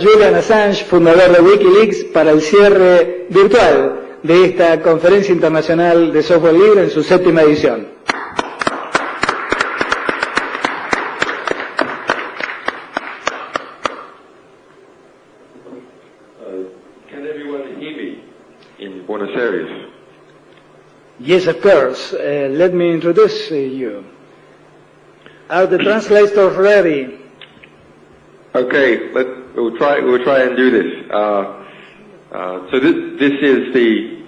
Julian Assange, fundador de Wikileaks, para el cierre virtual de esta Conferencia Internacional de Software Libre en su 7ª edición. Can everyone hear me in Buenos Aires? Yes, of course. Let me introduce you. Are the translators ready? Okay, we'll try and do this. So this is the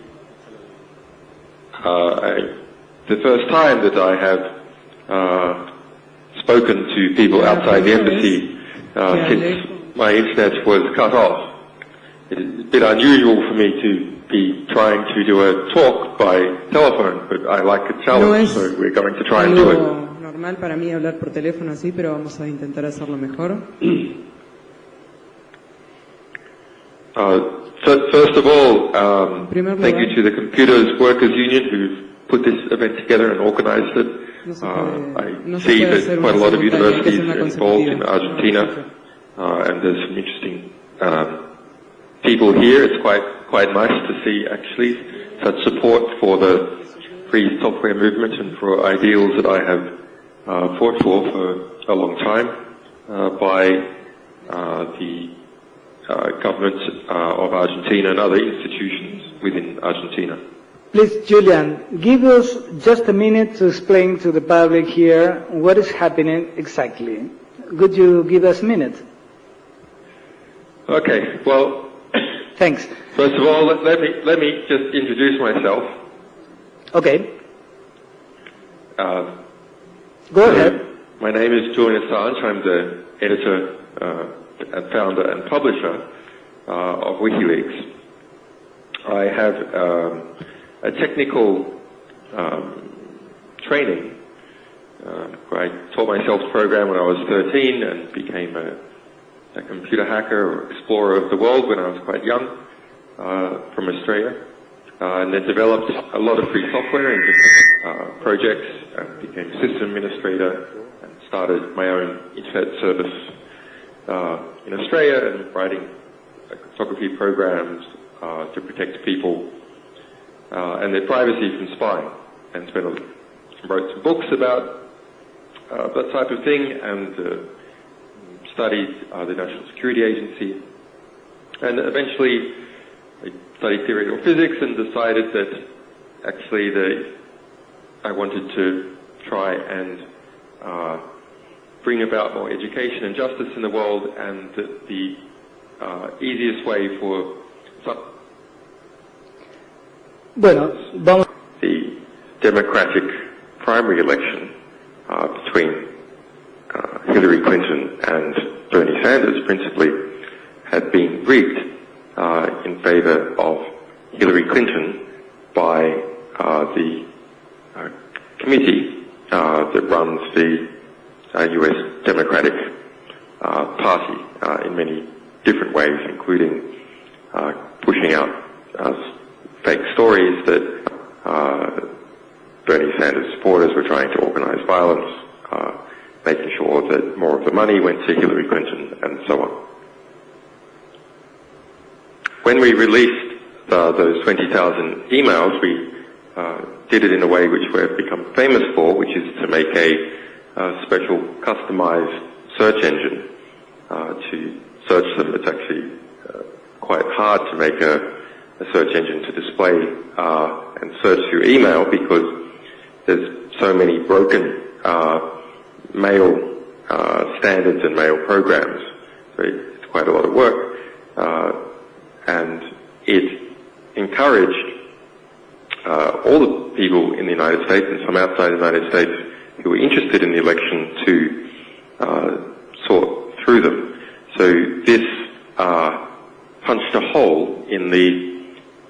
first time that I have spoken to people outside the embassy since my internet was cut off. It's a bit unusual for me to be trying to do a talk by telephone, but I like a challenge, so we're going to try and do it. Normal para mí hablar por teléfono así, pero vamos a intentar hacerlo mejor. So first of all, thank you to the Computers Workers Union who put this event together and organized it. I see that quite a lot of universities are involved in Argentina, and there's some interesting people here. It's quite nice to see actually such support for the free software movement and for ideals that I have fought for a long time by the government of Argentina and other institutions within Argentina. Please, Julian, give us just a minute to explain to the public here what is happening exactly. Could you give us a minute? Okay, well, thanks. First of all, let me just introduce myself. Okay. Go ahead. My name is Julian Assange. I'm the editor and founder and publisher of Wikileaks. I have a technical training. I taught myself to program when I was 13 and became a computer hacker or explorer of the world when I was quite young from Australia. And then developed a lot of free software in different projects and became system administrator and started my own internet service in Australia and writing cryptography programs to protect people and their privacy from spying, and wrote some books about that type of thing, and studied the National Security Agency, and eventually I studied theoretical physics and decided that actually I wanted to try and bring about more education and justice in the world, and that the easiest way for the Democratic primary election between Hillary Clinton and Bernie Sanders principally had been rigged in favor of Hillary Clinton by the committee that runs the U.S. Democratic Party in many different ways, including pushing out fake stories that Bernie Sanders supporters were trying to organize violence, making sure that more of the money went to Hillary Clinton, and so on. When we released those 20,000 emails, we did it in a way which we've become famous for, which is to make a special customized search engine to search them. It's actually quite hard to make a search engine to display and search through email because there's so many broken mail standards and mail programs. So it's quite a lot of work. And it encouraged all the people in the United States and some outside the United States who were interested in the election to sort through them. So this punched a hole in the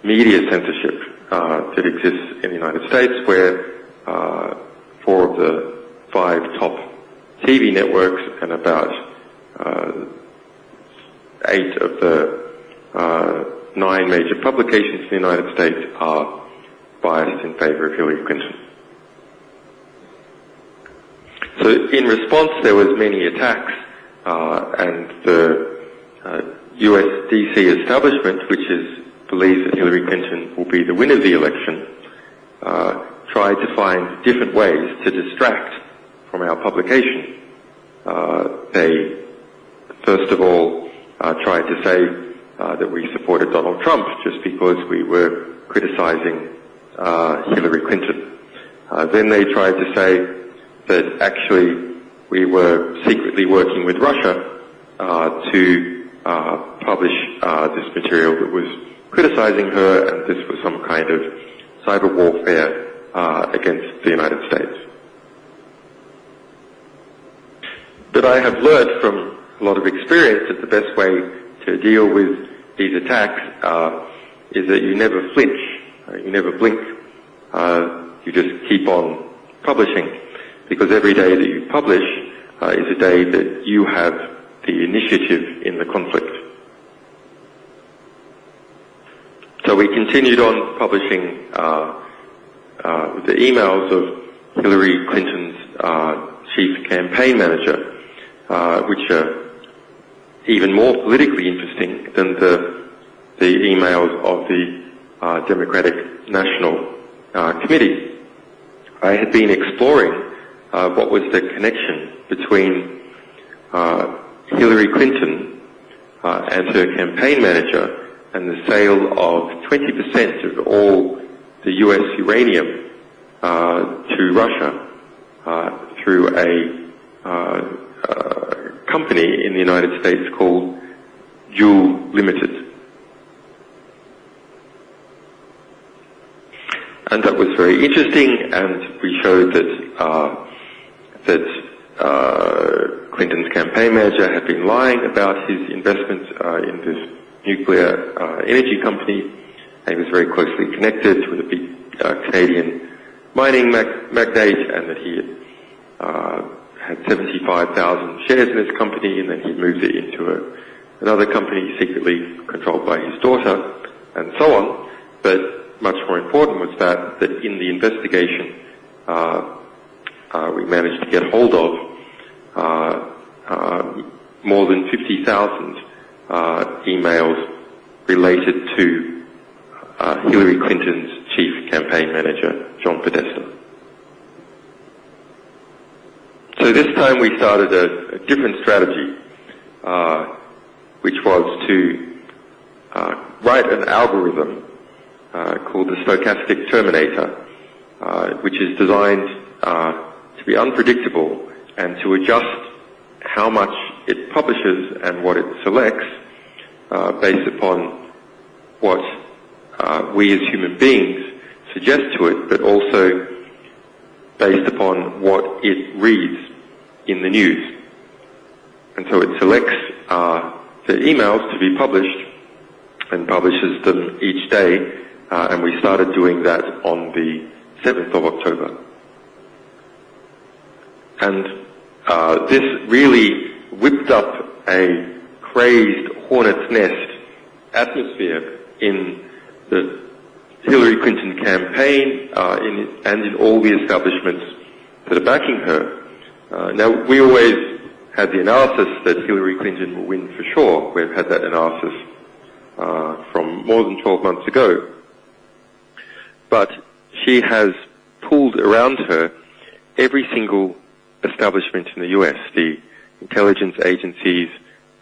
media censorship that exists in the United States, where 4 of the 5 top TV networks and about 8 of the 9 major publications in the United States are biased in favor of Hillary Clinton. So in response, there was many attacks, and the US DC establishment, which believes that Hillary Clinton will be the winner of the election, tried to find different ways to distract from our publication. They, first of all, tried to say that we supported Donald Trump just because we were criticizing Hillary Clinton. Then they tried to say that actually we were secretly working with Russia to publish this material that was criticizing her, and this was some kind of cyber warfare against the United States. But I have learned from a lot of experience that the best way to deal with these attacks is that you never flinch, you never blink, you just keep on publishing, because every day that you publish is a day that you have the initiative in the conflict. So we continued on publishing the emails of Hillary Clinton's chief campaign manager, which are even more politically interesting than the emails of the Democratic National Committee. I had been exploring what was the connection between Hillary Clinton and her campaign manager and the sale of 20% of all the US uranium to Russia through a company in the United States called Julian Limited. And that was very interesting, and we showed that Clinton's campaign manager had been lying about his investments in this nuclear energy company, and he was very closely connected with a big Canadian mining magnate, and that he had 75,000 shares in his company, and then he moved it into another company secretly controlled by his daughter, and so on. But much more important was that in the investigation we managed to get hold of more than 50,000 emails related to Hillary Clinton's chief campaign manager, John Podesta. So this time we started a different strategy, which was to write an algorithm called the stochastic terminator, which is designed to be unpredictable and to adjust how much it publishes and what it selects based upon what we as human beings suggest to it, but also based upon what it reads in the news. And so it selects the emails to be published and publishes them each day, and we started doing that on the 7th of October. And this really whipped up a crazed hornet's nest atmosphere in the Hillary Clinton campaign and in all the establishments that are backing her. Now, we always had the analysis that Hillary Clinton will win for sure. We've had that analysis from more than 12 months ago. But she has pulled around her every single establishment in the US, the intelligence agencies,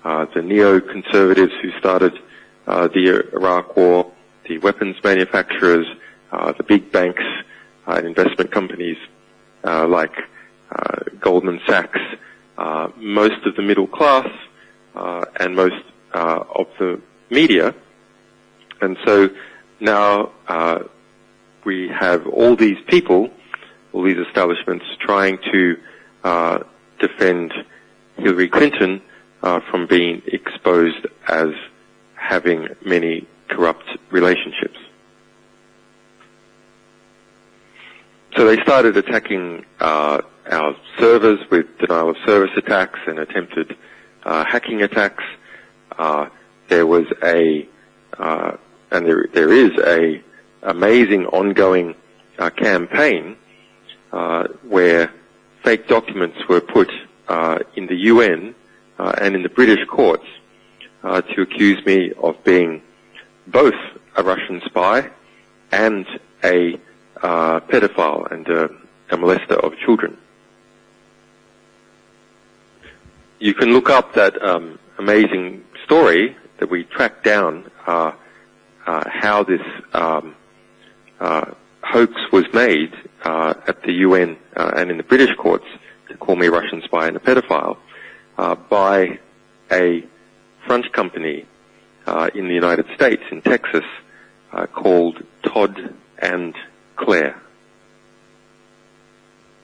the neoconservatives who started the Iraq War, the weapons manufacturers, the big banks and investment companies like Goldman Sachs, most of the middle class, and most of the media. And so now we have all these people, all these establishments trying to defend Hillary Clinton from being exposed as having many corrupt relationships. So they started attacking our servers with denial of service attacks and attempted hacking attacks. There was and there is a amazing ongoing campaign where fake documents were put in the UN and in the British courts to accuse me of being both a Russian spy and a pedophile and a molester of children. You can look up that amazing story that we tracked down, how this hoax was made at the UN and in the British courts to call me a Russian spy and a pedophile by a French company in the United States, in Texas, called Todd and Claire.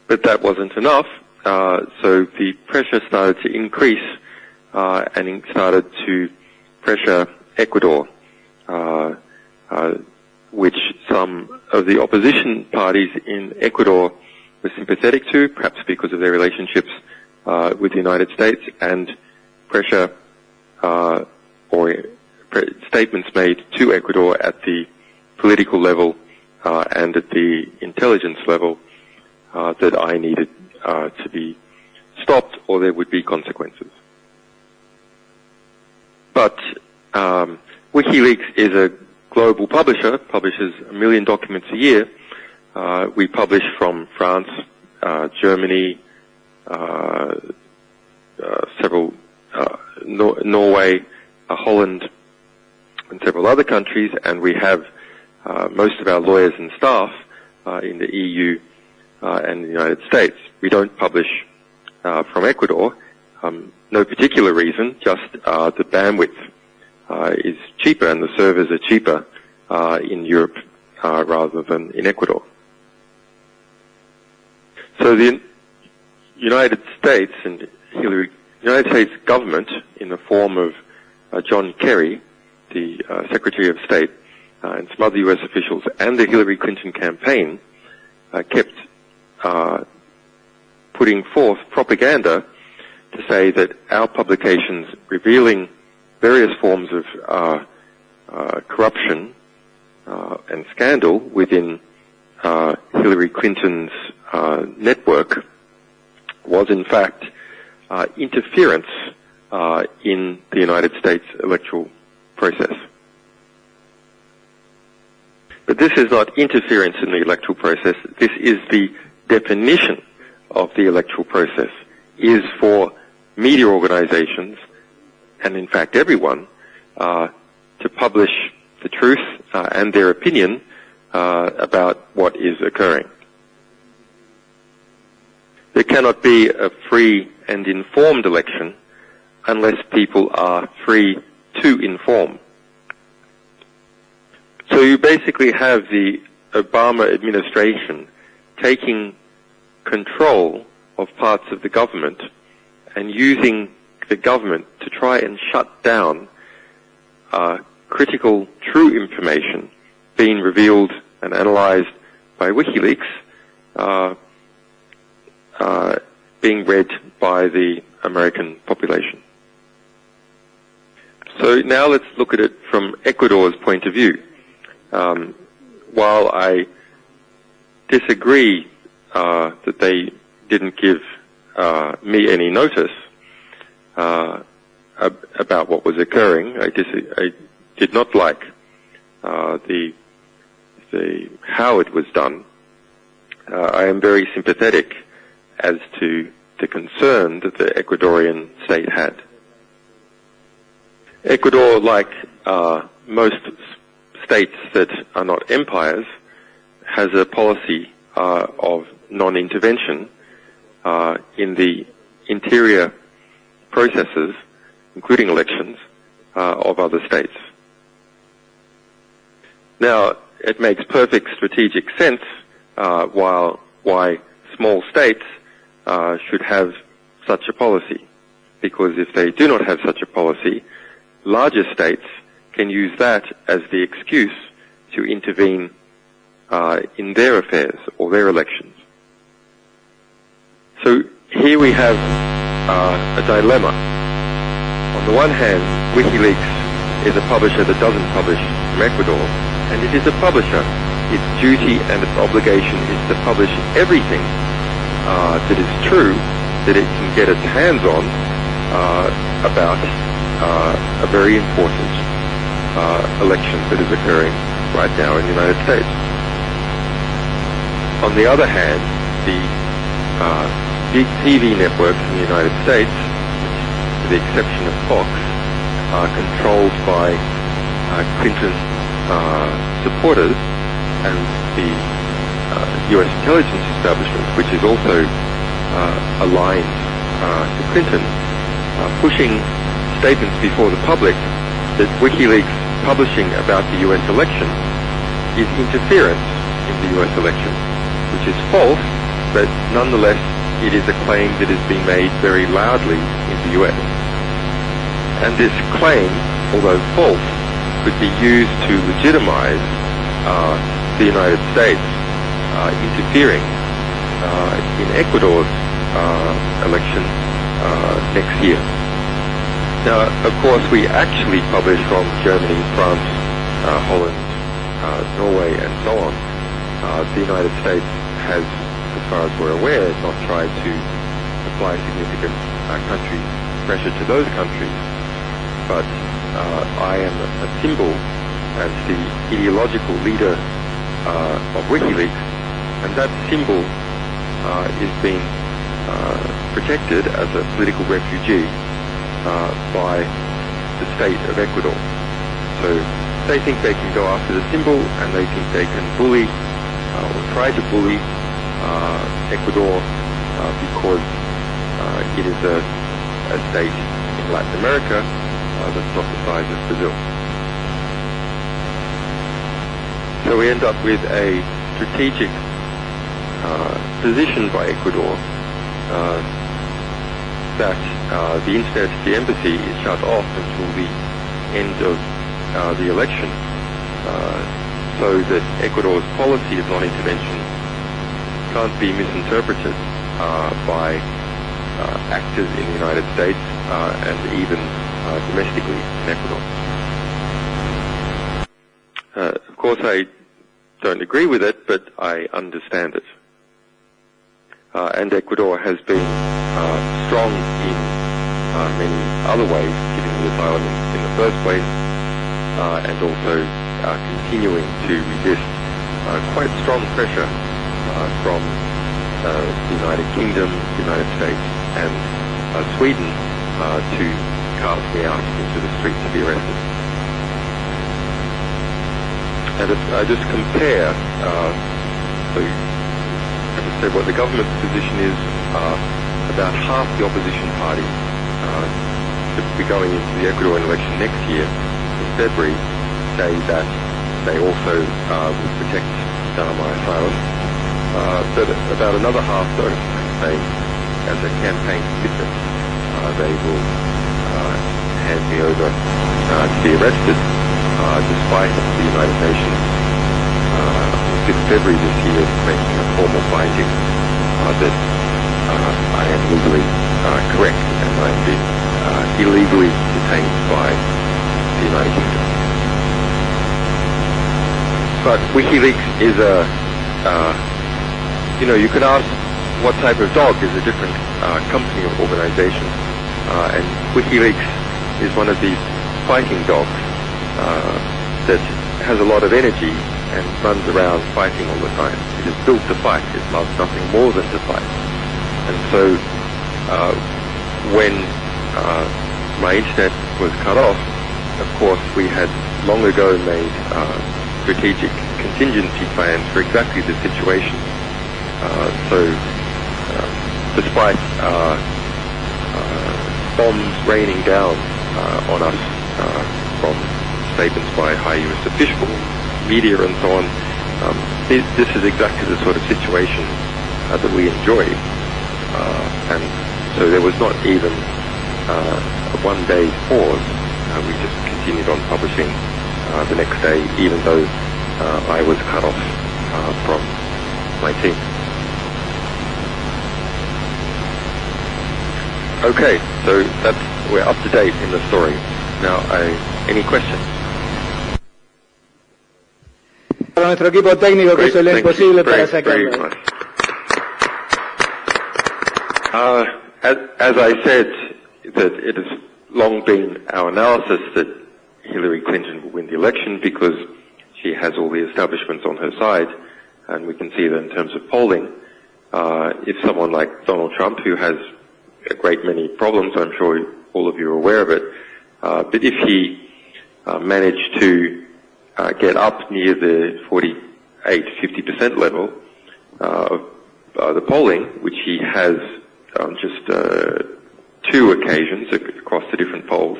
But that wasn't enough, so the pressure started to increase and it started to pressure Ecuador, which some of the opposition parties in Ecuador were sympathetic to, perhaps because of their relationships with the United States, and pressure statements made to Ecuador at the political level and at the intelligence level that I needed to be stopped or there would be consequences. But Wikileaks is a global publisher, publishes 1 million documents a year. We publish from France, Germany, several Norway, Holland, and several other countries, and we have most of our lawyers and staff in the EU and the United States. We don't publish from Ecuador, no particular reason, just the bandwidth is cheaper and the servers are cheaper in Europe rather than in Ecuador. So the United States and United States government, in the form of John Kerry, the Secretary of State, and some other U.S. officials, and the Hillary Clinton campaign, kept putting forth propaganda to say that our publications revealing various forms of corruption and scandal within Hillary Clinton's network was in fact interference in the United States electoral process. But this is not interference in the electoral process. This is the definition of the electoral process, is for media organizations, and in fact everyone, to publish the truth and their opinion about what is occurring. There cannot be a free and informed election unless people are free to inform. So you basically have the Obama administration taking control of parts of the government and using the government to try and shut down critical, true information being revealed and analyzed by Wikileaks, being read by the American population. So now let's look at it from Ecuador's point of view. While I disagree that they didn't give me any notice about what was occurring, I did not like how it was done. I am very sympathetic as to the concern that the Ecuadorian state had. Ecuador, like most states that are not empires, has a policy of non-intervention in the interior processes, including elections, of other states. Now, it makes perfect strategic sense why small states should have such a policy, because if they do not have such a policy, larger states can use that as the excuse to intervene in their affairs or their elections. So here we have a dilemma. On the one hand, Wikileaks is a publisher that doesn't publish from Ecuador, and it is a publisher. Its duty and its obligation is to publish everything that is true that it can get its hands on about a very important election that is occurring right now in the United States. On the other hand, the big TV networks in the United States, with the exception of Fox, are controlled by Clinton supporters, and the U.S. intelligence establishment, which is also aligned to Clinton, pushing statements before the public that WikiLeaks publishing about the U.S. election is interference in the U.S. election, which is false, but nonetheless it is a claim that is being made very loudly in the U.S. And this claim, although false, could be used to legitimize the United States interfering in Ecuador's election next year. Now, of course, we actually publish from Germany, France, Holland, Norway, and so on. The United States has, as far as we're aware, not tried to apply significant country pressure to those countries. But I am a symbol as the ideological leader of WikiLeaks, and that symbol is being protected as a political refugee by the state of Ecuador. So they think they can go after the symbol, and they think they can bully or try to bully Ecuador because it is a state in Latin America that's not the size of Brazil. So we end up with a strategic position by Ecuador that the internet, the embassy, is shut off until the end of the election, so that Ecuador's policy of non-intervention can't be misinterpreted by actors in the United States and even domestically in Ecuador. Of course, I don't agree with it, but I understand it. And Ecuador has been strong in many other ways, giving the asylum in the first place, and also continuing to resist quite strong pressure from the United Kingdom, the United States, and Sweden to cast me out into the streets to be arrested. And if I just compare, so I just say what the government's position is, about half the opposition party to be going into the Ecuadorian election next year in February say that they also will protect my asylum. But about another half don't say, as a campaign commitment, they will hand me over to be arrested, despite the United Nations on 5th February this year making a formal finding that I am legally correct and I am being illegally detained by the United Kingdom. But WikiLeaks is you can ask what type of dog is a different company or organization, and WikiLeaks is one of these fighting dogs that has a lot of energy and runs around fighting all the time. It is built to fight. It loves nothing more than to fight. And so when my internet was cut off, of course we had long ago made strategic contingency plans for exactly this situation. So despite bombs raining down on us from statements by high U.S. officials, media and so on, this is exactly the sort of situation that we enjoy. And so there was not even a one-day pause. We just continued on publishing the next day, even though I was cut off from my team. Okay, so we're up to date in the story. Now, any questions? Para nuestro equipo técnico que hizo lo imposible para sacarlo. As I said, that it is long been our analysis that Hillary Clinton will win the election because she has all the establishments on her side, and we can see that in terms of polling. If someone like Donald Trump, who has a great many problems, I'm sure all of you are aware of it, but if he managed to get up near the 48-50% level of the polling, which he has on just 2 occasions across the different polls,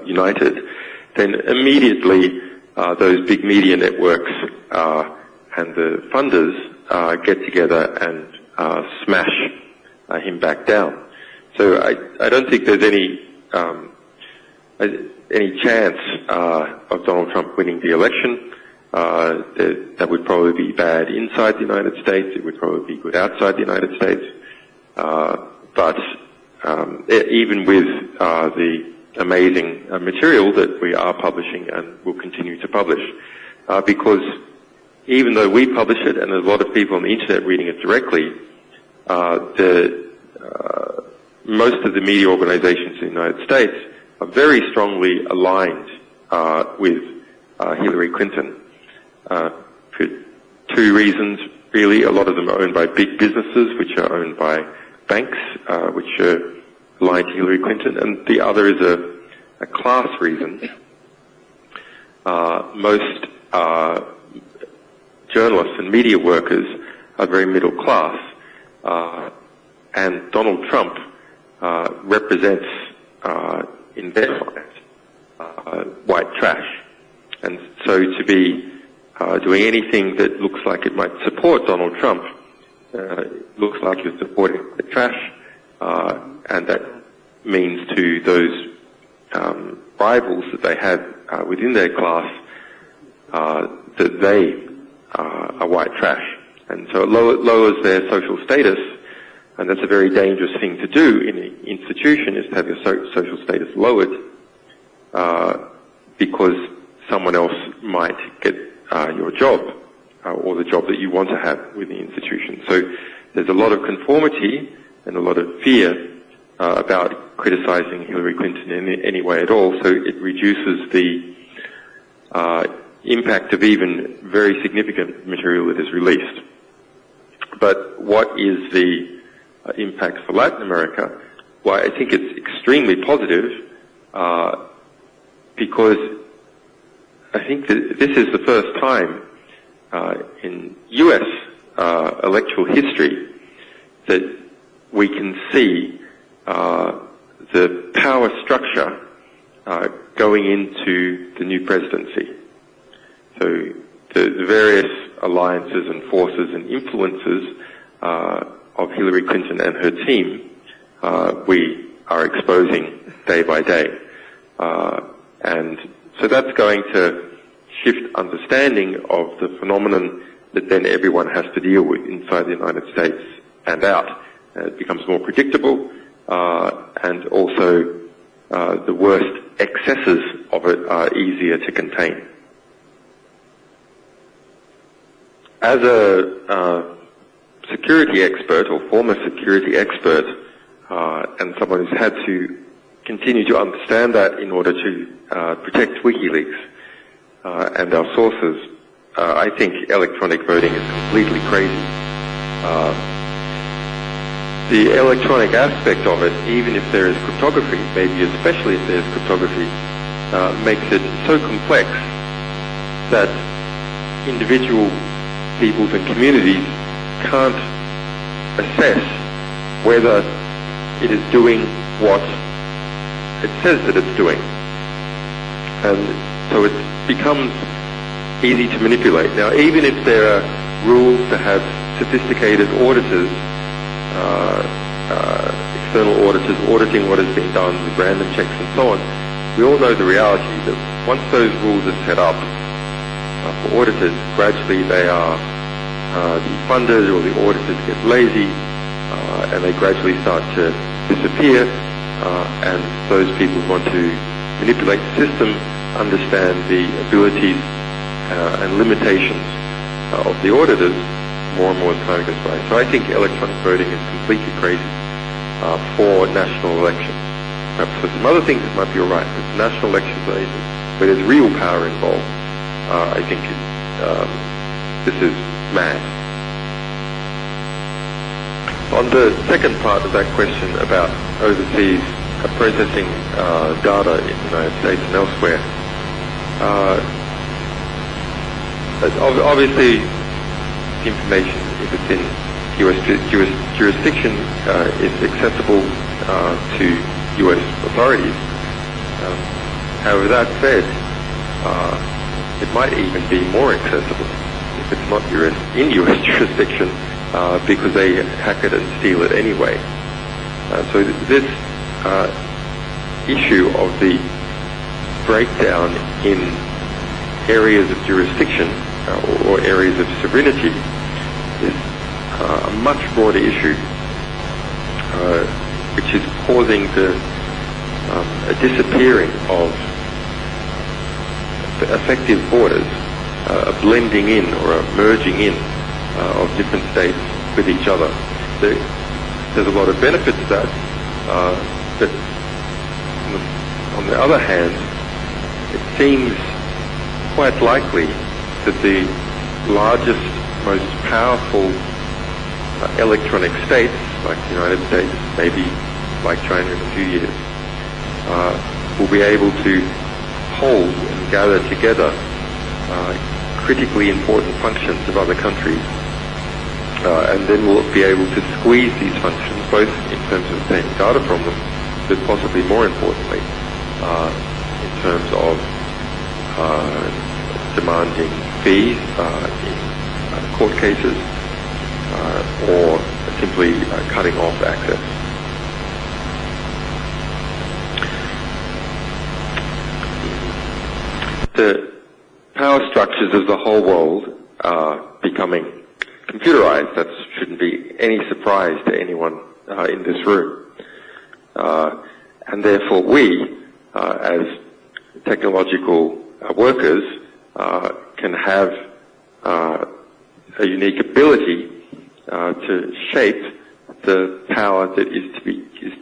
united, then immediately those big media networks and the funders get together and smash him back down. So I don't think there's any chance of Donald Trump winning the election. That would probably be bad inside the United States. It would probably be good outside the United States. But even with the amazing material that we are publishing and will continue to publish, because even though we publish it and there's a lot of people on the internet reading it directly, most of the media organizations in the United States are very strongly aligned with Hillary Clinton. For 2 reasons, really. A lot of them are owned by big businesses, which are owned by banks, which are aligned to Hillary Clinton, and the other is a class reason. Most journalists and media workers are very middle class, and Donald Trump represents, in their mind, white trash. And so to be doing anything that looks like it might support Donald Trump looks like you're supporting the trash, and that means to those rivals that they have within their class that they are white trash. And so it lowers their social status, and that's a very dangerous thing to do in an institution, is to have your social status lowered because someone else might get your job or the job that you want to have with the institution. So there's a lot of conformity and a lot of fear about criticizing Hillary Clinton in any way at all, so it reduces the impact of even very significant material that is released. But what is the impact for Latin America? Well, I think it's extremely positive because I think that this is the first time in U.S. Electoral history that we can see the power structure going into the new presidency. So the various alliances and forces and influences of Hillary Clinton and her team we are exposing day by day. And so that's going to shift understanding of the phenomenon that then everyone has to deal with inside the United States and out. It becomes more predictable, and also the worst excesses of it are easier to contain. As a security expert or former security expert, and someone who's had to continue to understand that in order to protect Wikileaks and our sources, I think electronic voting is completely crazy. The electronic aspect of it, even if there is cryptography, maybe especially if there's cryptography, makes it so complex that individual peoples and communities can't assess whether it is doing what it says that it's doing. And so it becomes easy to manipulate. Now, even if there are rules to have sophisticated auditors, external auditors auditing what has been done with random checks and so on, we all know the reality that once those rules are set up for auditors, gradually they are defunded, or the auditors get lazy, and they gradually start to disappear, and those people who want to manipulate the system understand the abilities and limitations of the auditors more and more as time goes by. So I think electronic voting is completely crazy for national elections. perhaps for some other things it might be all right. But national legislation, where there's real power involved, I think this is mad. On the second part of that question about overseas processing data in the United States and elsewhere, obviously information, if it's in US jurisdiction, is accessible to US authorities. However, that said, it might even be more accessible if it's not in US jurisdiction, because they hack it and steal it anyway. So this issue of the breakdown in areas of jurisdiction or areas of sovereignty is a much broader issue, which is causing a disappearing of the effective borders, a blending in or a merging in of different states with each other. There's a lot of benefit to that, but on the other hand, it seems quite likely that the largest, most powerful electronic states, like the United States, maybe like China in a few years, will be able to hold and gather together critically important functions of other countries, and then we'll be able to squeeze these functions, both in terms of obtaining data from them, but possibly more importantly, in terms of demanding fees in court cases, or simply cutting off access. The power structures of the whole world are becoming computerized. That shouldn't be any surprise to anyone in this room. And therefore we, as technological workers, can have a unique ability to shape the power that is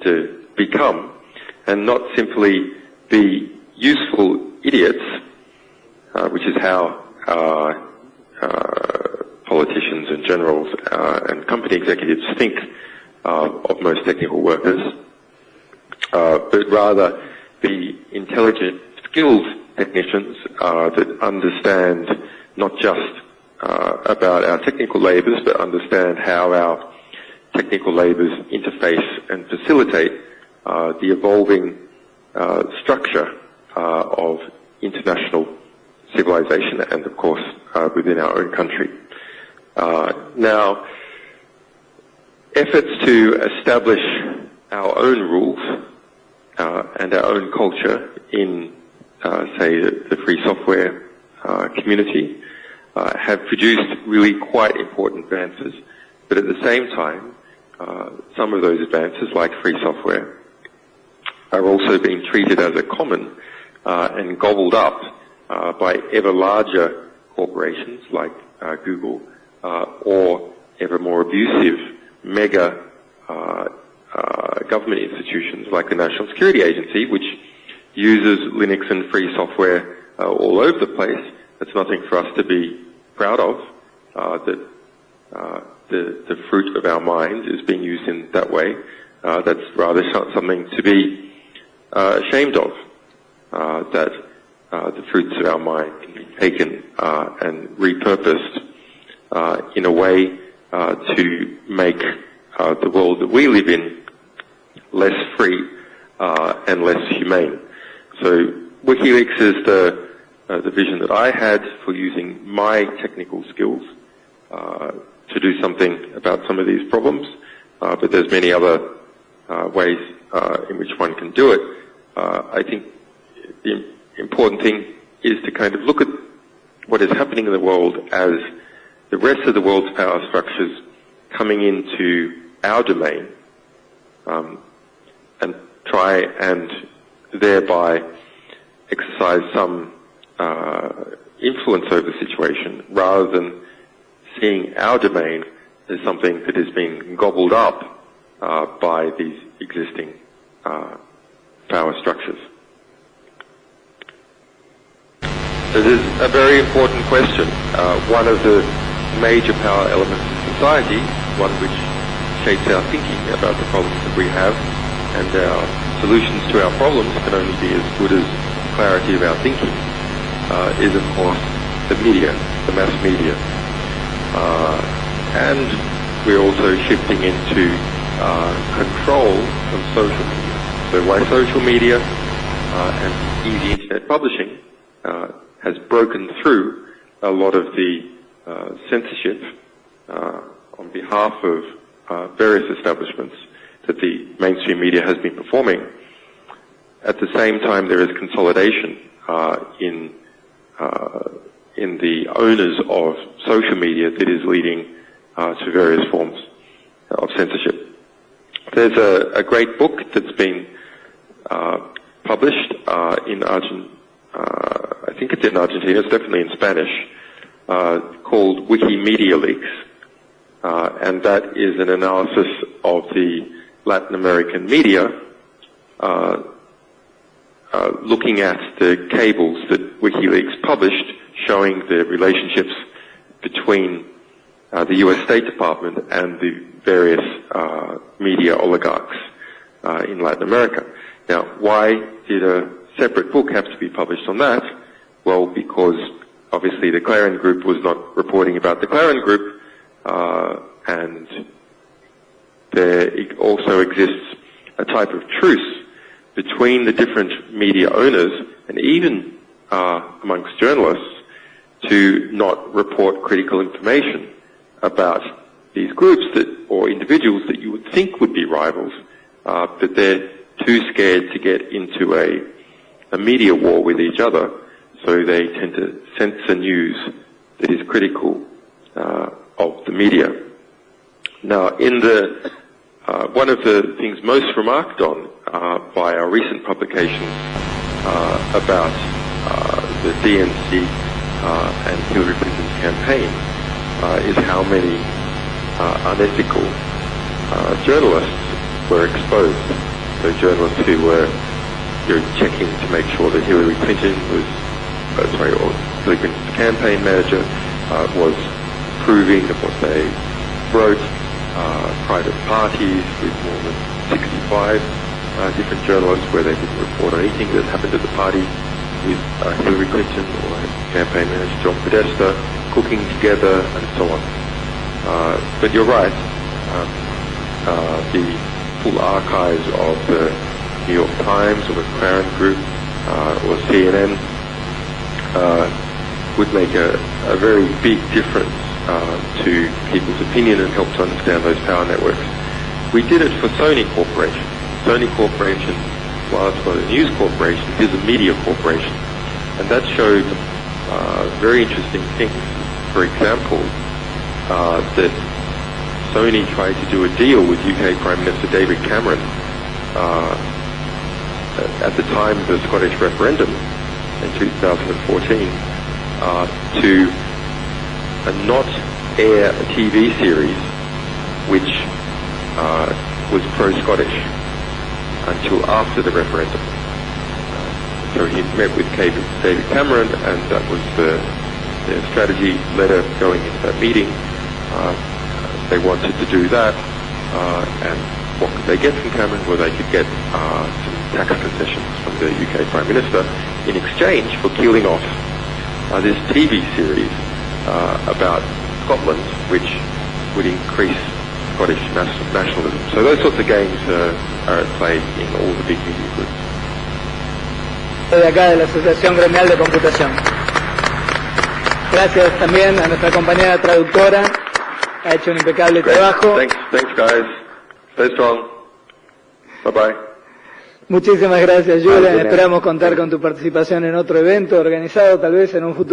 to become, and not simply be useful idiots, which is how politicians and generals and company executives think of most technical workers, but rather be intelligent, skilled technicians that understand not just about our technical labours, but understand how our technical labours interface and facilitate the evolving structure of international civilization and, of course, within our own country. Now, efforts to establish our own rules and our own culture in, say, the free software community have produced really quite important advances, but at the same time, some of those advances, like free software, are also being treated as a common and gobbled up by ever larger corporations like Google, or ever more abusive mega government institutions like the National Security Agency, which uses Linux and free software all over the place. That's nothing for us to be proud of, that the fruit of our minds is being used in that way. That's rather something to be ashamed of, that the fruits of our mind can be taken and repurposed in a way to make the world that we live in less free and less humane. So Wikileaks is the vision that I had for using my technical skills to do something about some of these problems, but there's many other ways in which one can do it. I think the important thing is to kind of look at what is happening in the world as the rest of the world's power structures coming into our domain, and try and thereby exercise some influence over the situation, rather than seeing our domain as something that is being gobbled up by these existing It is a very important question. One of the major power elements in society, one which shapes our thinking about the problems that we have, and our solutions to our problems can only be as good as the clarity of our thinking, is of course the media, the mass media. And we're also shifting into control of social media. So why social media and easy internet publishing has broken through a lot of the censorship on behalf of various establishments that the mainstream media has been performing. At the same time, there is consolidation in the owners of social media that is leading to various forms of censorship. There's a great book that's been published in I think it's in Argentina, it's definitely in Spanish, called Wikileaks, and that is an analysis of the Latin American media, looking at the cables that Wikileaks published, showing the relationships between the US State Department and the various media oligarchs in Latin America. Now, why did a separate book have to be published on that? Well, because obviously the Clarion Group was not reporting about the Clarion Group, and there also exists a type of truce between the different media owners and even amongst journalists to not report critical information about these groups or individuals that you would think would be rivals, but they're too scared to get into a media war with each other, so they tend to censor news that is critical of the media. Now, in the one of the things most remarked on by our recent publication about the DNC and Hillary Clinton's campaign is how many unethical journalists were exposed. So journalists who were checking to make sure that Hillary Clinton was, or Hillary Clinton's campaign manager was approving of what they wrote, private parties with more than 65 different journalists where they didn't report on anything that happened at the party with Hillary Clinton or campaign manager John Podesta cooking together and so on. But you're right, the full archives of the New York Times or the Clarion Group or CNN would make a very big difference to people's opinion and help to understand those power networks. We did it for Sony Corporation. Sony Corporation, while it's not a news corporation, it is a media corporation. And that showed very interesting things. For example, that Sony tried to do a deal with UK Prime Minister David Cameron at the time of the Scottish referendum in 2014 to not air a TV series which was pro-Scottish until after the referendum. So he met with David Cameron, and that was the strategy letter going into that meeting. They wanted to do that, and what could they get from Cameron? Well, they could get some tax concessions from the UK Prime Minister in exchange for killing off this TV series about Scotland, which would increase Scottish nationalism. So those sorts of games are at play in all the big media groups. De acá de la Asociación Gremial de Computación. Gracias también a nuestra compañera traductora, ha hecho un impecable trabajo. Thanks guys. Stay strong. Bye bye. Muchísimas gracias, Julian. Esperamos contar con tu participación en otro evento organizado, tal vez en un futuro.